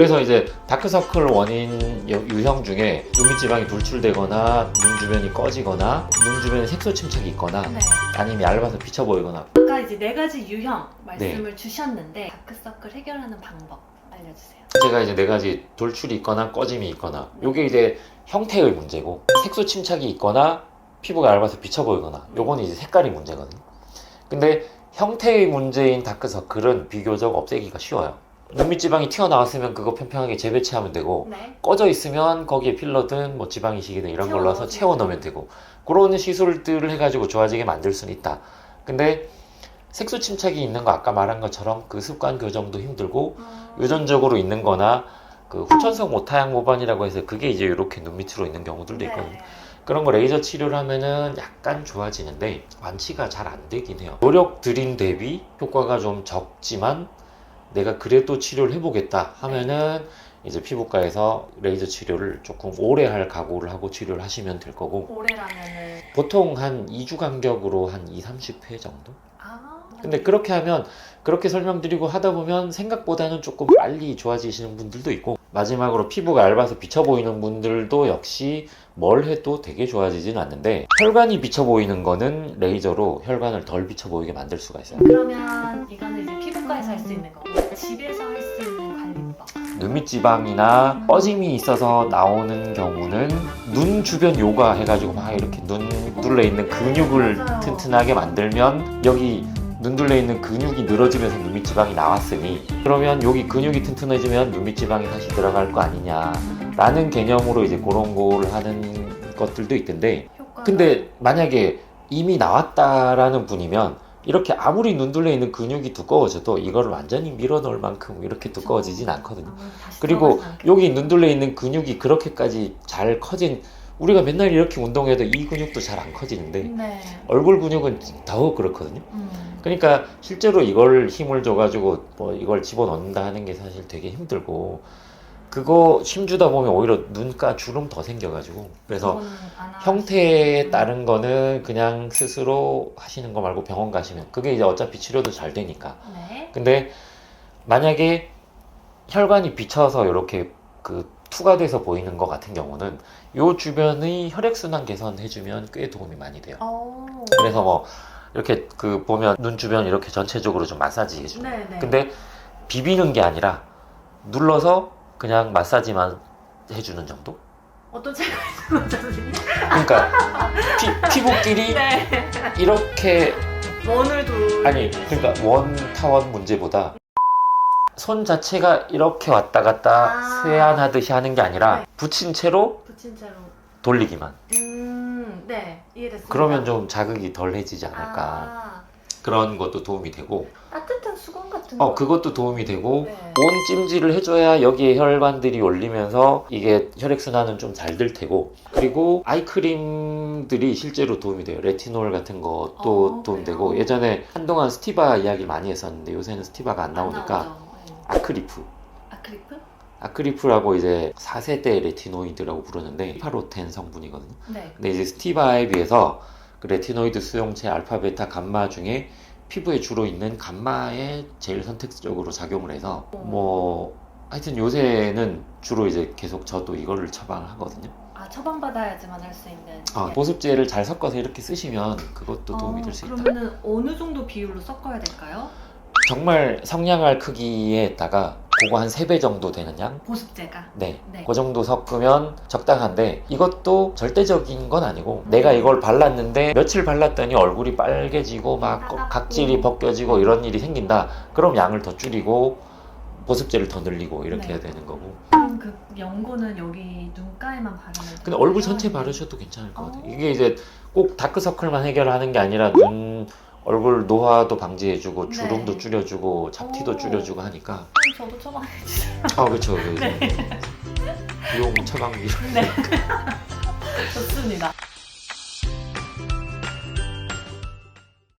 그래서 이제 다크서클 원인 유형 중에 눈밑지방이 돌출되거나 눈 주변이 꺼지거나 눈 주변에 색소 침착이 있거나 네. 아니면 얇아서 비쳐 보이거나. 아까 이제 4가지 유형 말씀을 주셨는데 다크서클 해결하는 방법 알려주세요. 제가 이제 4가지 돌출이 있거나 꺼짐이 있거나 요게 이제 형태의 문제고, 색소 침착이 있거나 피부가 얇아서 비쳐 보이거나 요거는 이제 색깔이 문제거든요. 근데 형태의 문제인 다크서클은 비교적 없애기가 쉬워요. 눈밑 지방이 튀어나왔으면 그거 평평하게 재배치하면 되고, 네. 꺼져 있으면 거기에 필러든 뭐 지방 이식이든 이런 걸로 해서 채워 넣으면 되고, 그런 시술들을 해가지고 좋아지게 만들 수는 있다. 근데 색소 침착이 있는 거 아까 말한 것처럼 그 습관 교정도 힘들고, 유전적으로 있는 거나 그 후천성 오타양 모반이라고 해서 그게 이제 이렇게 눈 밑으로 있는 경우들도 있거든요. 네. 그런 거 레이저 치료를 하면은 약간 좋아지는데 완치가 잘 안 되긴 해요. 노력 들인 대비 효과가 좀 적지만 내가 그래도 치료를 해보겠다 하면은 이제 피부과에서 레이저 치료를 조금 오래 할 각오를 하고 치료를 하시면 될 거고, 올해라면은 보통 한 2주 간격으로 한 20-30회 정도? 근데 네. 그렇게 하면, 그렇게 설명드리고 하다 보면 생각보다는 조금 빨리 좋아지시는 분들도 있고, 마지막으로 피부가 얇아서 비쳐 보이는 분들도 역시 뭘 해도 되게 좋아지진 않는데, 혈관이 비쳐 보이는 거는 레이저로 혈관을 덜 비쳐 보이게 만들 수가 있어요. 그러면 이거는 이제 피부과에서 할 수 있는 거고 집에서 할 수 있는 관리법. 눈밑 지방이나 꺼짐이 있어서 나오는 경우는 눈 주변 요가 해가지고 막 이렇게 눈 둘레 있는 근육을 맞아요. 튼튼하게 만들면 여기 눈 둘레 있는 근육이 늘어지면서 눈밑 지방이 나왔으니, 그러면 여기 근육이 튼튼해지면 눈밑 지방이 다시 들어갈 거 아니냐라는 개념으로 이제 그런 거를 하는 것들도 있던데, 효과가 근데 만약에 이미 나왔다라는 분이면 이렇게 아무리 눈 둘레 있는 근육이 두꺼워져도 이거를 완전히 밀어넣을 만큼 이렇게 두꺼워지진 않거든요. 다시 그리고 들어가지 않겠죠. 여기 눈 둘레 있는 근육이 그렇게까지 잘 커진, 우리가 맨날 이렇게 운동해도 이 근육도 잘 안 커지는데 네. 얼굴 근육은 더 그렇거든요. 그러니까 실제로 이걸 힘을 줘가지고 뭐 이걸 집어넣는다 하는 게 사실 되게 힘들고, 그거 힘주다 보면 오히려 눈가 주름 더 생겨가지고, 그래서 그거는 안 형태에 따른 거는 그냥 스스로 하시는 거 말고 병원 가시면 그게 이제 어차피 치료도 잘 되니까. 네. 근데 만약에 혈관이 비쳐서 이렇게 그 투가 돼서 보이는 것 같은 경우는 요 주변의 혈액순환 개선해주면 꽤 도움이 많이 돼요. 그래서 뭐 이렇게 그 보면 눈 주변 이렇게 전체적으로 좀 마사지 해주는. 네네. 근데 비비는 게 아니라 눌러서 그냥 마사지만 해주는 정도? 어떤 차이가 있는 거죠, 선생님? 그러니까 피부끼리 네. 이렇게, 원을 두. 아니 그러니까 원 타원 문제보다 손 자체가 이렇게 왔다 갔다 세안하듯이 하는 게 아니라 네. 붙인 채로 붙인 채로. 돌리기만. 네. 이해됐습니다. 그러면 좀 자극이 덜해지지 않을까. 그런 것도 도움이 되고, 따뜻한 수건 같은 거. 그것도 도움이 되고, 네. 온 찜질을 해줘야 여기에 혈관들이 올리면서 이게 혈액순환은 좀 잘 될 테고, 그리고 아이크림들이 실제로 도움이 돼요. 레티놀 같은 것도 도움이 되고, 그래요? 예전에 한동안 스티바 이야기 많이 했었는데 요새는 스티바가 안 나오니까 나오죠. 네. 아크리프. 아크리프? 아크리프라고 이제 4세대 레티노이드라고 부르는데 파로텐 성분이거든요. 네. 근데 이제 스티바에 비해서 그 레티노이드 수용체 알파, 베타, 감마 중에 피부에 주로 있는 감마에 제일 선택적으로 작용을 해서 뭐 하여튼 요새는 주로 이제 계속 저도 이거를 처방하거든요. 처방받아야지만 할 수 있는. 네. 보습제를 잘 섞어서 이렇게 쓰시면 그것도 도움이 될 수 있다. 그러면은 어느 정도 비율로 섞어야 될까요? 정말 성냥알 크기에다가 그거 한 3배 정도 되는 양? 보습제가. 네. 네. 그 정도 섞으면 적당한데, 이것도 절대적인 건 아니고 내가 이걸 발랐는데 며칠 발랐더니 얼굴이 빨개지고 막 각질이 벗겨지고 이런 일이 생긴다. 그럼 양을 더 줄이고 보습제를 더 늘리고 이렇게 네. 해야 되는 거고. 그럼 그 연고는 여기 눈가에만 바르면 근데 얼굴 전체 바르셔도 괜찮을 것 같아요. 이게 이제 꼭 다크서클만 해결하는 게 아니라 눈, 얼굴 노화도 방지해주고 주름도 네. 줄여주고 잡티도 오. 줄여주고 하니까. 저도 처방해주세요. 그렇죠. 비용 처방비. 네. 좋습니다.